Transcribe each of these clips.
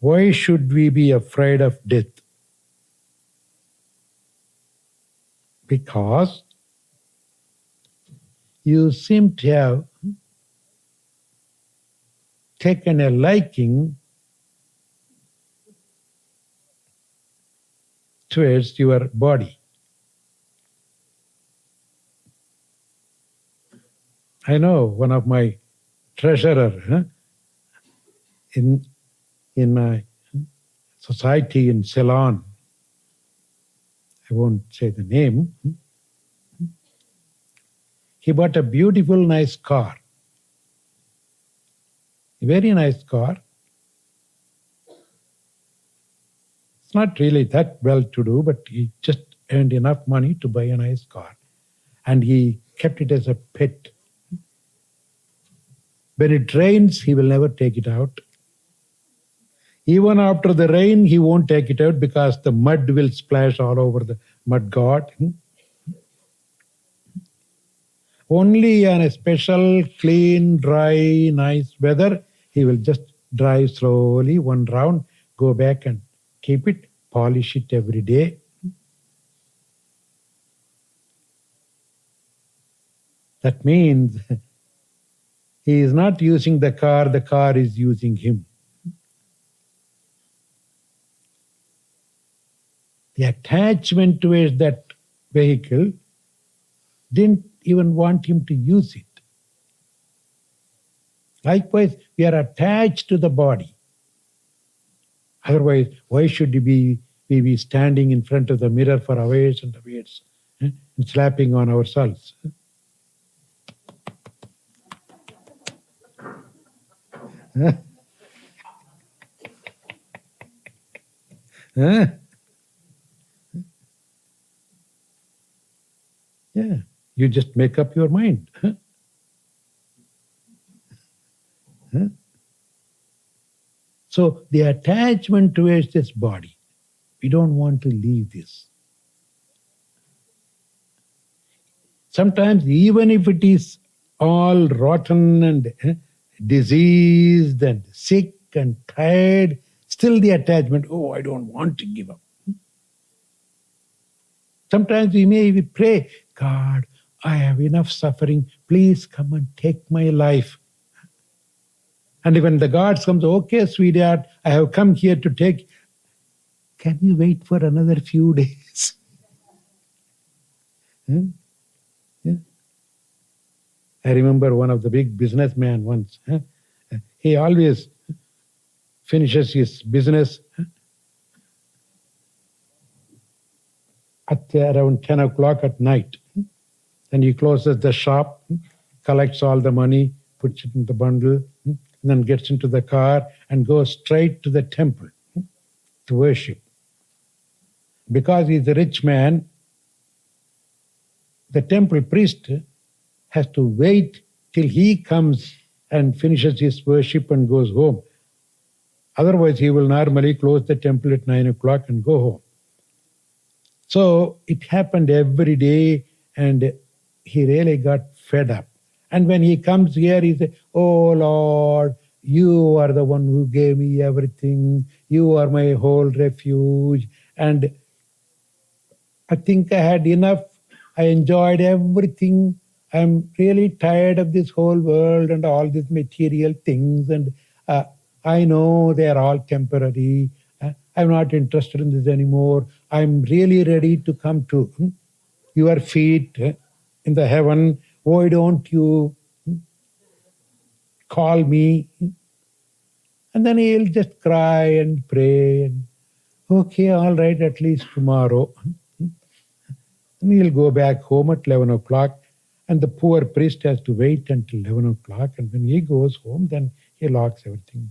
Why should we be afraid of death? Because you seem to have taken a liking towards your body. I know one of my treasurer in my society in Ceylon, I won't say the name, he bought a beautiful, nice car. A very nice car. It's not really that well to do, but he just earned enough money to buy a nice car. And he kept it as a pet. When it rains, he will never take it out. Even after the rain, he won't take it out because the mud will splash all over the mud guard. Only on a special, clean, dry, nice weather, he will just drive slowly one round, go back and keep it, polish it every day. That means he is not using the car is using him. The attachment towards that vehicle didn't even want him to use it. Likewise, we are attached to the body. Otherwise, why should we be standing in front of the mirror for hours and hours and slapping on ourselves? Yeah, you just make up your mind. So the attachment towards this body, we don't want to leave this. Sometimes even if it is all rotten and diseased and sick and tired, still the attachment, oh, I don't want to give up. Sometimes we may even pray, God, I have enough suffering, please come and take my life. And when the God comes, okay, sweetheart, I have come here to take, can you wait for another few days? Yeah. I remember one of the big businessmen once. He always finishes his business at around 10 o'clock at night. Then he closes the shop, collects all the money, puts it in the bundle, and then gets into the car and goes straight to the temple to worship. Because he's a rich man, the temple priest has to wait till he comes and finishes his worship and goes home. Otherwise, he will normally close the temple at 9 o'clock and go home. So it happened every day, and he really got fed up. And when he comes here, he says, oh Lord, you are the one who gave me everything. You are my whole refuge. And I think I had enough. I enjoyed everything. I'm really tired of this whole world and all these material things. And I know they are all temporary. I'm not interested in this anymore. I'm really ready to come to your feet in the heaven. Why don't you call me? And then he'll just cry and pray. And, okay, all right, at least tomorrow. And he'll go back home at 11 o'clock. And the poor priest has to wait until 11 o'clock. And when he goes home, then he locks everything.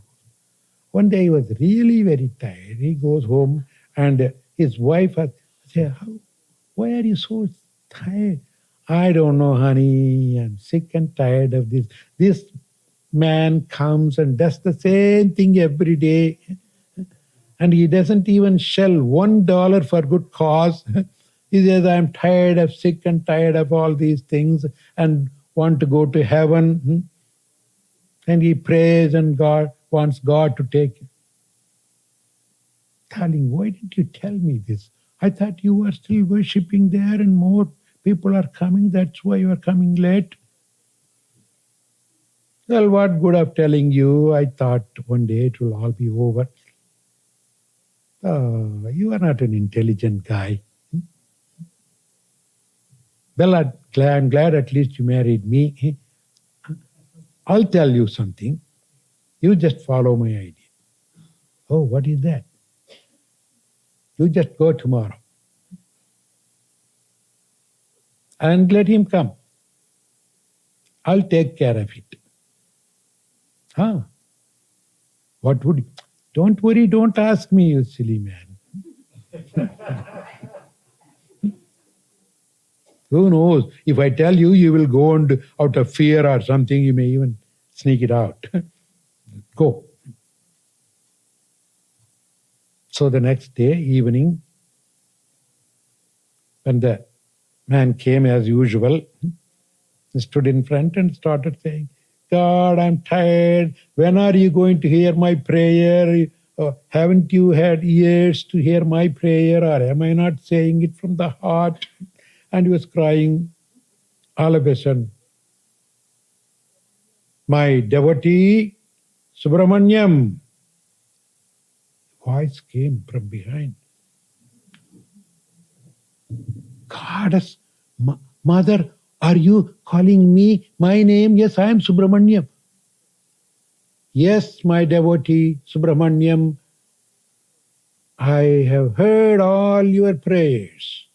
One day he was really very tired. He goes home and his wife said, why are you so tired? I don't know, honey. I'm sick and tired of this. This man comes and does the same thing every day, and he doesn't even shell $1 for good cause. He says, I'm tired of sick and tired of all these things and want to go to heaven. And he prays and God wants God to take him. Darling, why didn't you tell me this? I thought you were still worshipping there and more people are coming. That's why you are coming late. Well, what good of telling you? I thought one day it will all be over. Oh, you are not an intelligent guy. Well, I'm glad at least you married me. I'll tell you something. You just follow my idea. Oh, what is that? You just go tomorrow and let him come. I'll take care of it. Huh? What would you? Don't worry, don't ask me, you silly man. Who knows? If I tell you, you will go and out of fear or something, you may even sneak it out. Go. So the next day, evening, when the man came as usual, he stood in front and started saying, God, I'm tired. When are you going to hear my prayer? Haven't you had ears to hear my prayer? Or am I not saying it from the heart? And he was crying. All of a sudden, my devotee, Subramanyam, voice came from behind. Goddess, Mother, are you calling me my name? Yes, I am Subramanyam. Yes, my devotee, Subramanyam, I have heard all your prayers.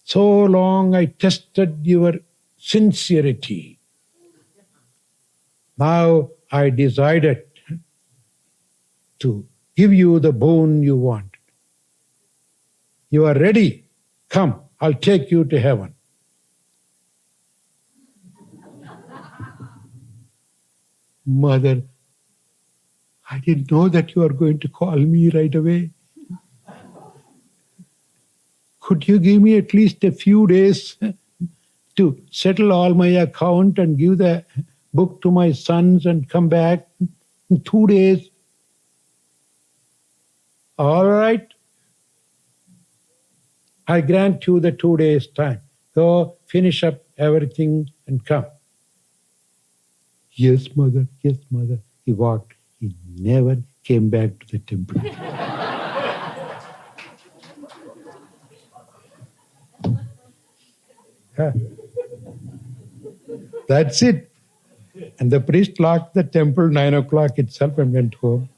So long I tested your sincerity. Now I decided to give you the boon you want. You are ready? Come, I'll take you to heaven. Mother, I didn't know that you are going to call me right away. Could you give me at least a few days to settle all my account and give the book to my sons and come back in 2 days? All right. I grant you the 2 days' time. Go finish up everything and come. Yes, Mother. Yes, Mother. He walked. He never came back to the temple. That's it. And the priest locked the temple 9 o'clock itself and went home.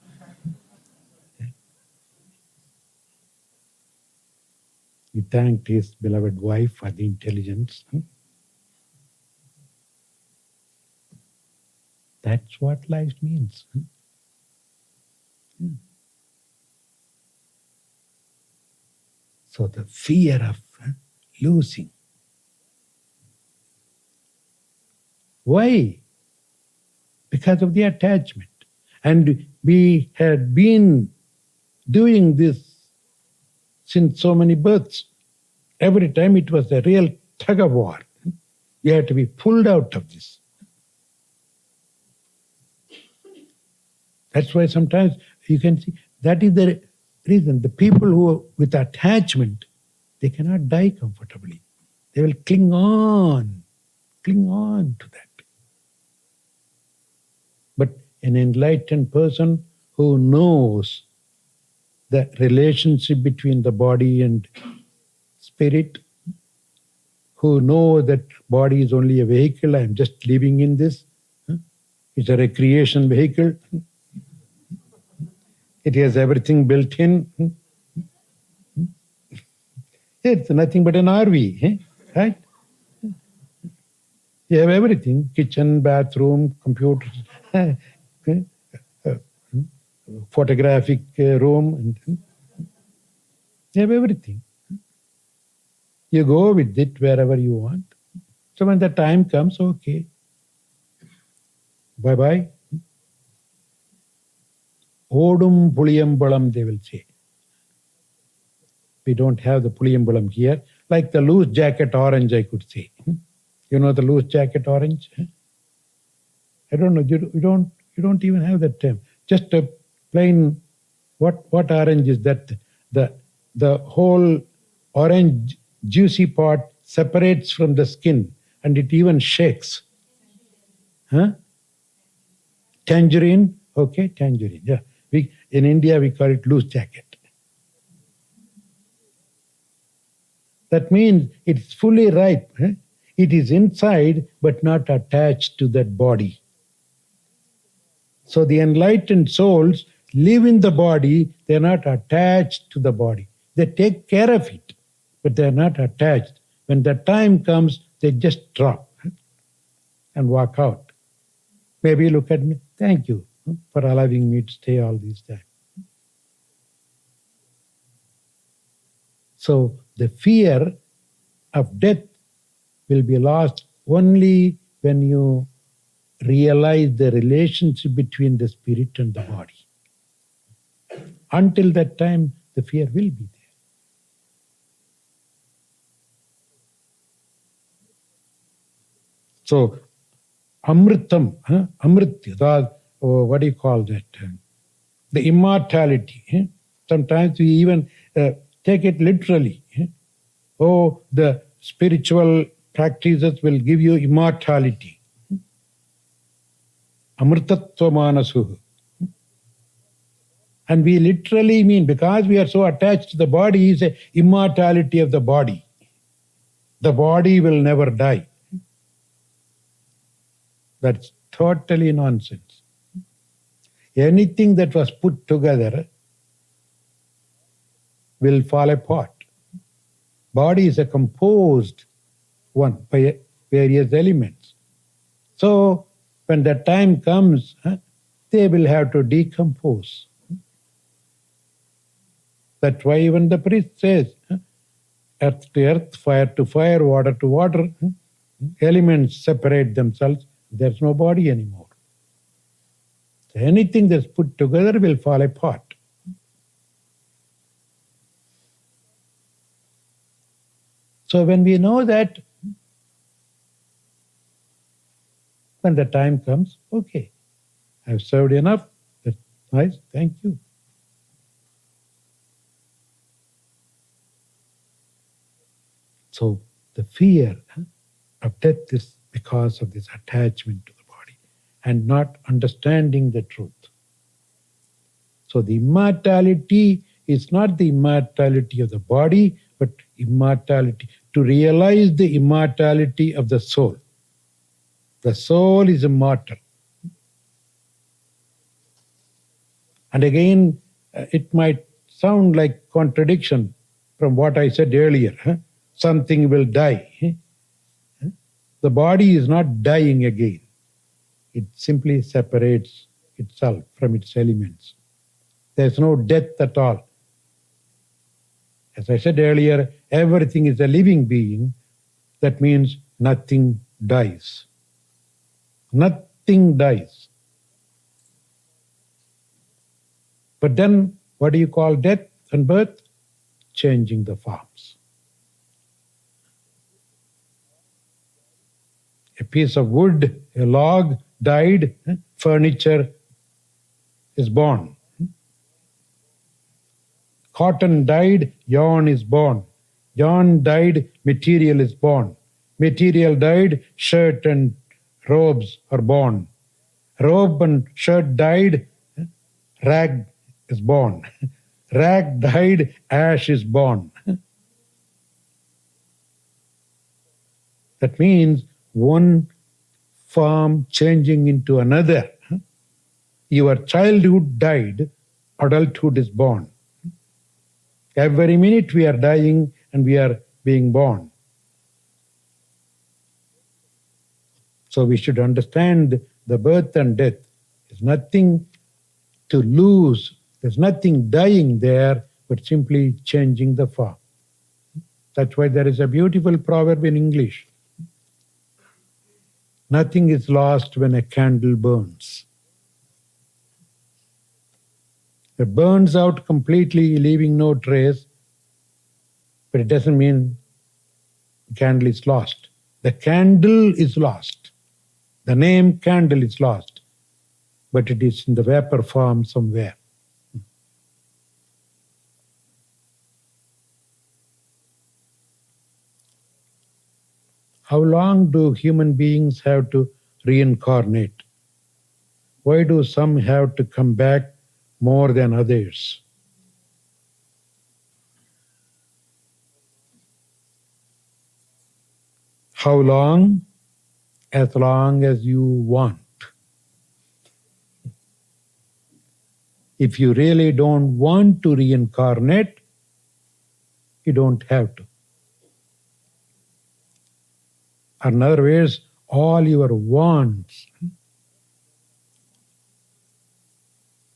He thanked his beloved wife for the intelligence. That's what life means. So the fear of losing. Why? Because of the attachment. And we had been doing this since so many births. Every time it was a real tug of war. You had to be pulled out of this. That's why sometimes you can see, that is the reason. The people who are with attachment, they cannot die comfortably. They will cling on to that. But an enlightened person who knows the relationship between the body and spirit, who know that body is only a vehicle, I am just living in this. It's a recreation vehicle. It has everything built in. It's nothing but an RV, right? You have everything, kitchen, bathroom, computer, photographic room. You have everything. You go with it wherever you want. So when the time comes, okay, bye-bye. Odum puliyambalam, they will say. We don't have the puliyambalam here. Like the loose jacket orange, I could say. You know the loose jacket orange? I don't know. You don't even have that term. Just a plain, what orange is that? The whole orange juicy part separates from the skin and it even shakes. Huh? Tangerine? Okay, tangerine. Yeah. In India, we call it loose jacket. That means it's fully ripe. It is inside but not attached to that body. So the enlightened souls live in the body, they're not attached to the body. They take care of it, but they're not attached. When the time comes, they just drop and walk out. Maybe look at me, thank you for allowing me to stay all this time. So the fear of death will be lost only when you realize the relationship between the spirit and the body. Until that time, the fear will be there. So, amritam, amritya, what do you call that? The immortality. Sometimes we even take it literally. Oh, the spiritual practices will give you immortality. Amritatva manasuh. And we literally mean, because we are so attached to the body, is a immortality of the body. The body will never die. That's totally nonsense. Anything that was put together will fall apart. Body is a composed one by various elements. So when the time comes, they will have to decompose. That's why even the priest says, earth to earth, fire to fire, water to water. Elements separate themselves. There's no body anymore. So anything that's put together will fall apart. So when we know that, when the time comes, okay, I've served enough, that's nice, thank you. So the fear of death is because of this attachment to the body and not understanding the truth. So the immortality is not the immortality of the body, but immortality, to realize the immortality of the soul. The soul is immortal. And again, it might sound like contradiction from what I said earlier. Something will die. The body is not dying again. It simply separates itself from its elements. There's no death at all. As I said earlier, everything is a living being. That means nothing dies. Nothing dies. But then, what do you call death and birth? Changing the forms. A piece of wood, a log died, furniture is born. Cotton died, yarn is born. Yarn died, material is born. Material died, shirt and robes are born. Robe and shirt died, rag is born. Rag died, ash is born. That means one form changing into another. Your childhood died, adulthood is born. Every minute we are dying and we are being born. So we should understand the birth and death. There's nothing to lose. There's nothing dying there, but simply changing the form. That's why there is a beautiful proverb in English. Nothing is lost when a candle burns. It burns out completely, leaving no trace, but it doesn't mean the candle is lost. The candle is lost. The name candle is lost, but it is in the vapor form somewhere. How long do human beings have to reincarnate? Why do some have to come back more than others? How long? As long as you want. If you really don't want to reincarnate, you don't have to. Or in other words, all your wants.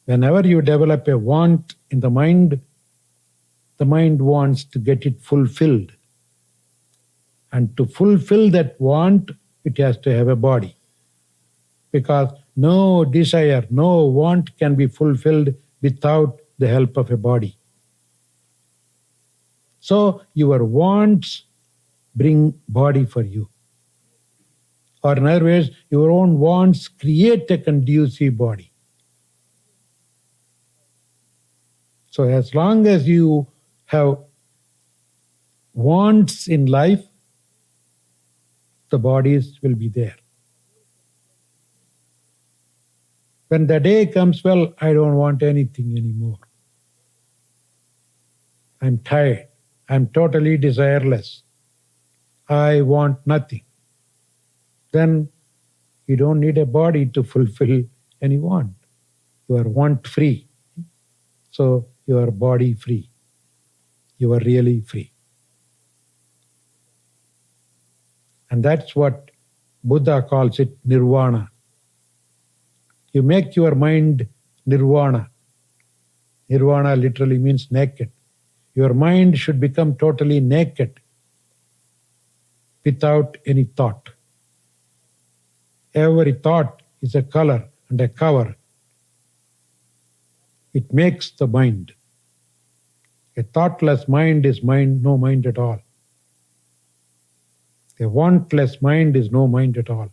Whenever you develop a want in the mind wants to get it fulfilled. And to fulfill that want, it has to have a body. Because no desire, no want can be fulfilled without the help of a body. So your wants bring body for you. Or in other words, your own wants create a conducive body. So as long as you have wants in life, the bodies will be there. When the day comes, well, I don't want anything anymore. I'm tired. I'm totally desireless. I want nothing. Then you don't need a body to fulfill any want. You are want free. So you are body free. You are really free. And that's what Buddha calls it nirvana. You make your mind nirvana. Nirvana literally means naked. Your mind should become totally naked without any thought. Every thought is a color and a cover. It makes the mind. A thoughtless mind is mind, no mind at all. A wantless mind is no mind at all.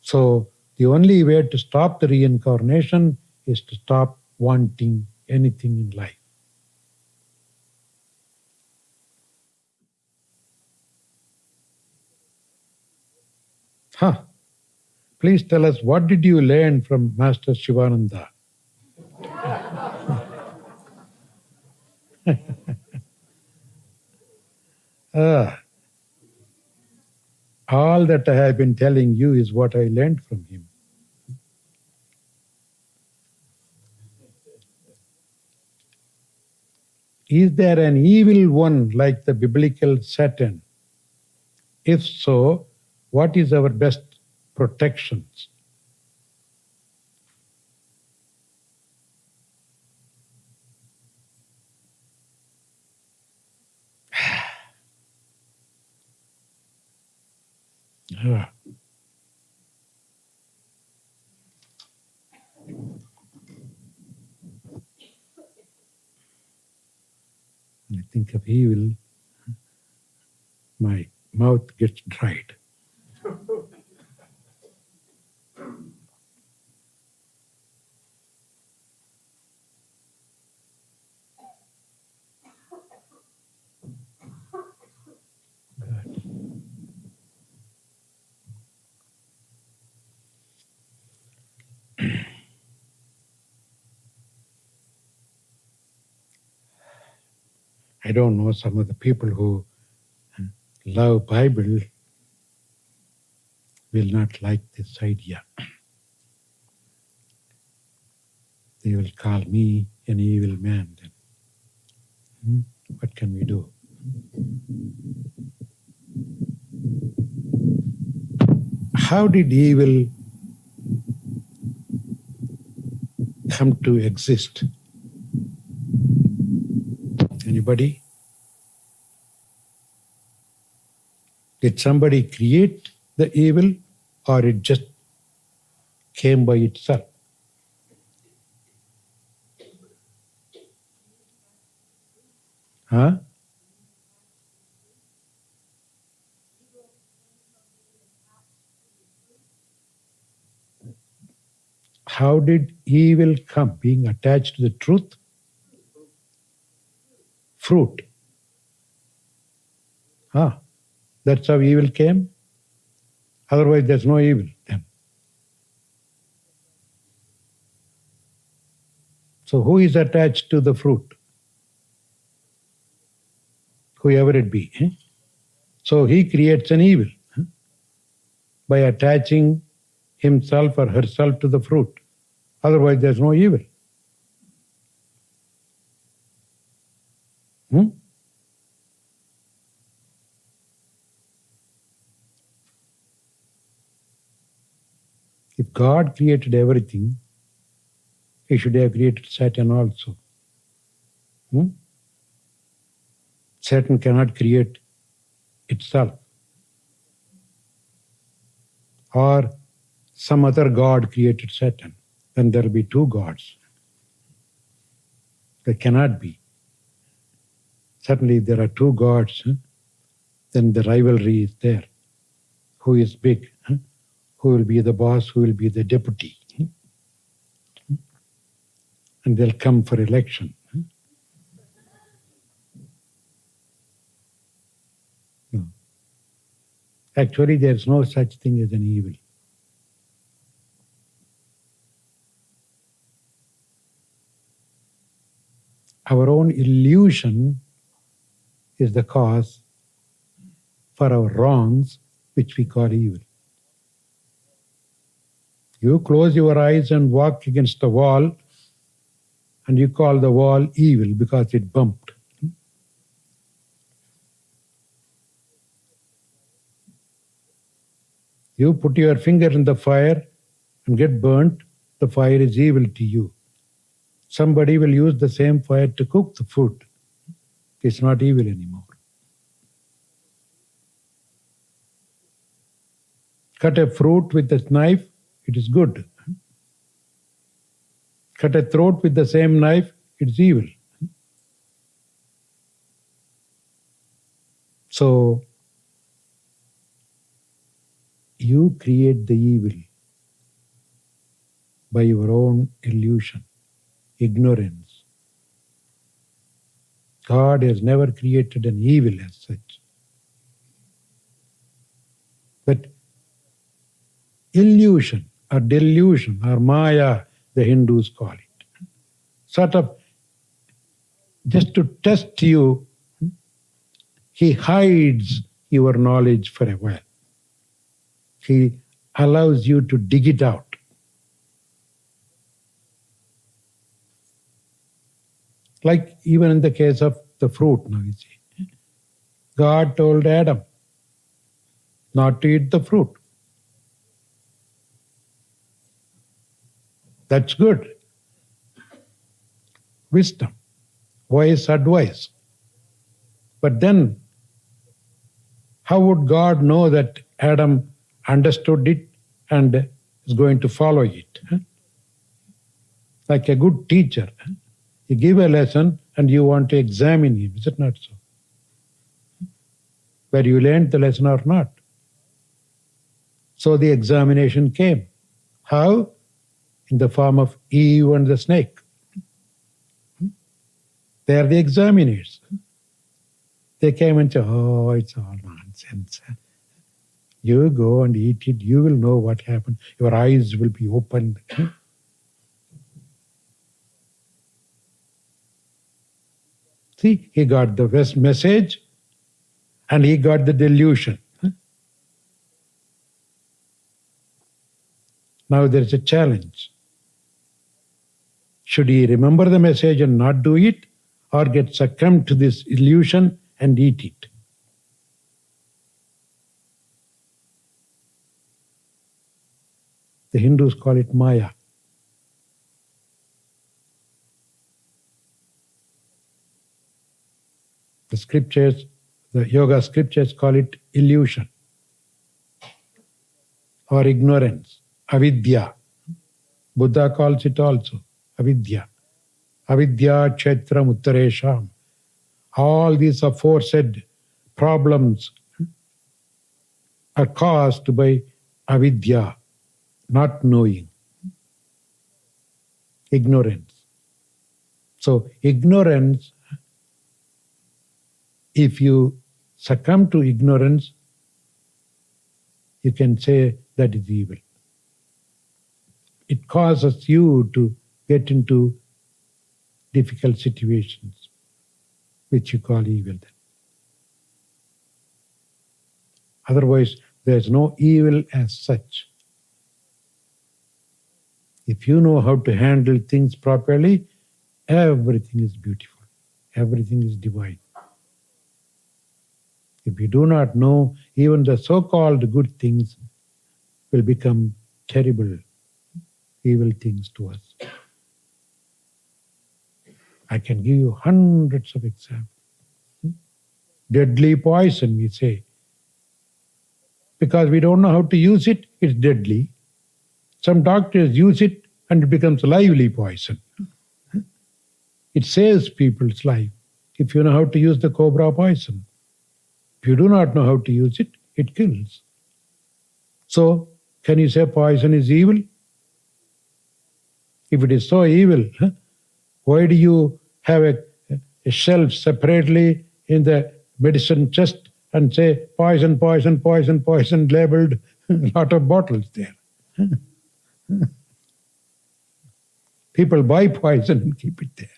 So the only way to stop the reincarnation is to stop wanting anything in life. Please tell us, what did you learn from Master Shivananda? All that I have been telling you is what I learned from him. Is there an evil one like the biblical Satan? If so, what is our best protections? I think of evil, my mouth gets dried. I don't know, some of the people who love Bible will not like this idea. They will call me an evil man then. What can we do? How did evil come to exist? Anybody? Did somebody create the evil, or it just came by itself? Huh? How did evil come? Being attached to the truth? Fruit. That's how evil came? Otherwise there's no evil then. So who is attached to the fruit? Whoever it be. So he creates an evil by attaching himself or herself to the fruit. Otherwise there's no evil. If God created everything, He should have created Satan also. Satan cannot create itself. Or some other God created Satan. Then there will be two gods. There cannot be. Certainly there are two gods, then the rivalry is there. Who is big? Who will be the boss? Who will be the deputy? And they'll come for election. No. Actually, there's no such thing as an evil. Our own illusion is the cause for our wrongs, which we call evil. You close your eyes and walk against the wall, and you call the wall evil because it bumped. You put your finger in the fire and get burnt, the fire is evil to you. Somebody will use the same fire to cook the food. It's not evil anymore. Cut a fruit with a knife, it is good. Cut a throat with the same knife, it's evil. So, you create the evil by your own illusion, ignorance. God has never created an evil as such. But illusion or delusion or Maya, the Hindus call it, sort of just to test you, he hides your knowledge for a while. He allows you to dig it out. Like even in the case of the fruit, now you see. God told Adam not to eat the fruit. That's good. Wisdom, wise advice. But then, how would God know that Adam understood it and is going to follow it? Like a good teacher. You give a lesson and you want to examine him. Is it not so? Whether you learned the lesson or not. So the examination came. How? In the form of Eve and the snake. They are the examiners. They came and said, oh, it's all nonsense. You go and eat it, you will know what happened. Your eyes will be opened. See, he got the best message and he got the delusion. Now there is a challenge. Should he remember the message and not do it, or get succumbed to this illusion and eat it? The Hindus call it Maya. The scriptures, The yoga scriptures call it illusion or ignorance, avidya. Buddha calls it also avidya. Avidya kshetram uttaresham. All these aforesaid problems are caused by avidya, not knowing, ignorance. So ignorance, if you succumb to ignorance, you can say that is evil. It causes you to get into difficult situations, which you call evil then. Otherwise, there is no evil as such. If you know how to handle things properly, everything is beautiful. Everything is divine. If you do not know, even the so-called good things will become terrible, evil things to us. I can give you hundreds of examples. Deadly poison, we say. Because we don't know how to use it, it's deadly. Some doctors use it and it becomes lively poison. It saves people's life if you know how to use the cobra poison. If you do not know how to use it, it kills. So, can you say poison is evil? If it is so evil, why do you have a shelf separately in the medicine chest and say poison, poison, poison, poison, labeled a lot of bottles there? People buy poison and keep it there.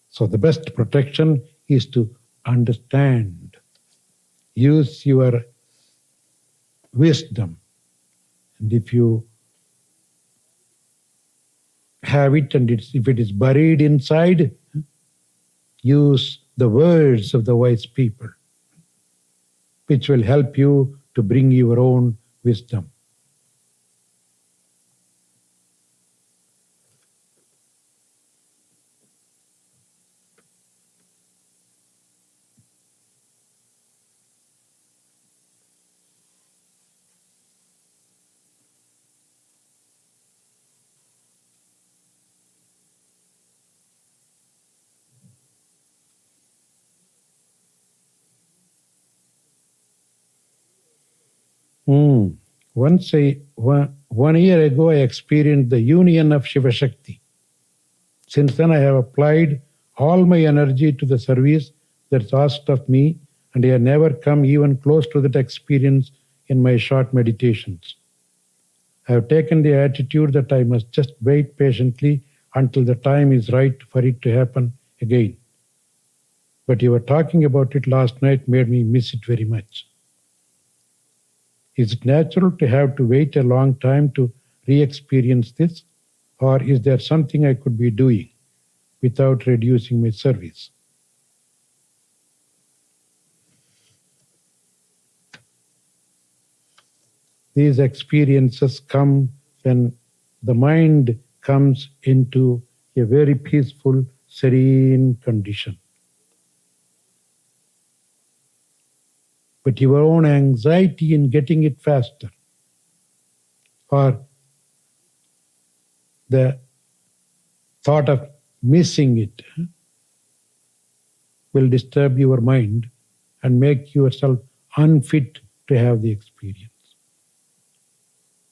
So the best protection is to understand. Use your wisdom. And if you have it and if it is buried inside, use the words of the wise people, which will help you to bring your own wisdom. One year ago, I experienced the union of Shiva Shakti. Since then, I have applied all my energy to the service that's asked of me, and I have never come even close to that experience in my short meditations. I have taken the attitude that I must just wait patiently until the time is right for it to happen again. But you were talking about it last night made me miss it very much. Is it natural to have to wait a long time to re-experience this? Or is there something I could be doing without reducing my service? These experiences come when the mind comes into a very peaceful, serene condition. But your own anxiety in getting it faster, or the thought of missing it, will disturb your mind and make yourself unfit to have the experience.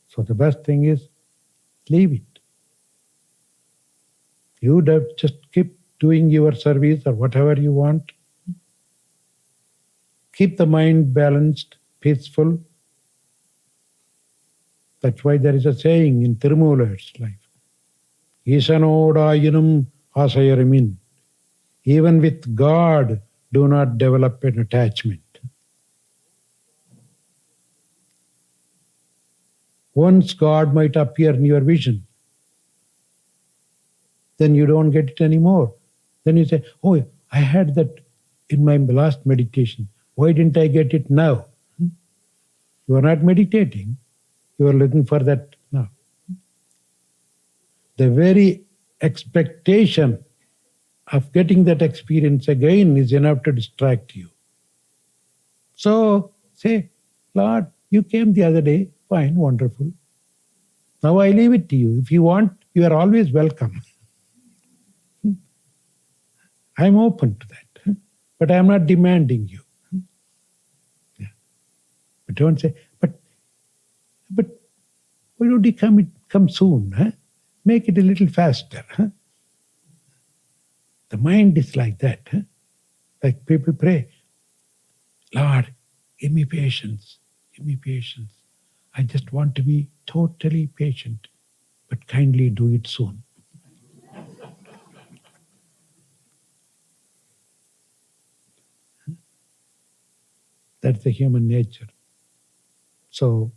So the best thing is, leave it. You would have just keep doing your service or whatever you want. Keep the mind balanced, peaceful. That's why there is a saying in Tirumular's life, Ishanodayinam asayaramin. Even with God, do not develop an attachment. Once God might appear in your vision, then you don't get it anymore. Then you say, oh, I had that in my last meditation. Why didn't I get it now? You are not meditating. You are looking for that now. The very expectation of getting that experience again is enough to distract you. So say, Lord, you came the other day, fine, wonderful. Now I leave it to you. If you want, you are always welcome. I'm open to that. But I'm not demanding you. Yeah. But don't say, but why don't you come soon? Huh? Make it a little faster. Huh? The mind is like that. Huh? Like people pray, Lord, give me patience, give me patience. I just want to be totally patient, but kindly do it soon. That's the human nature. So,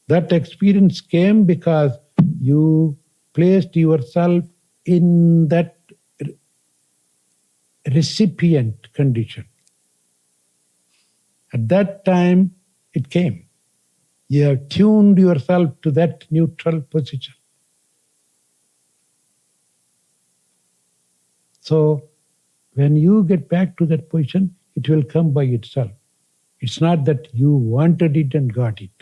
that experience came because you placed yourself in that recipient condition. At that time, it came. You have tuned yourself to that neutral position. So, when you get back to that position, it will come by itself. It's not that you wanted it and got it.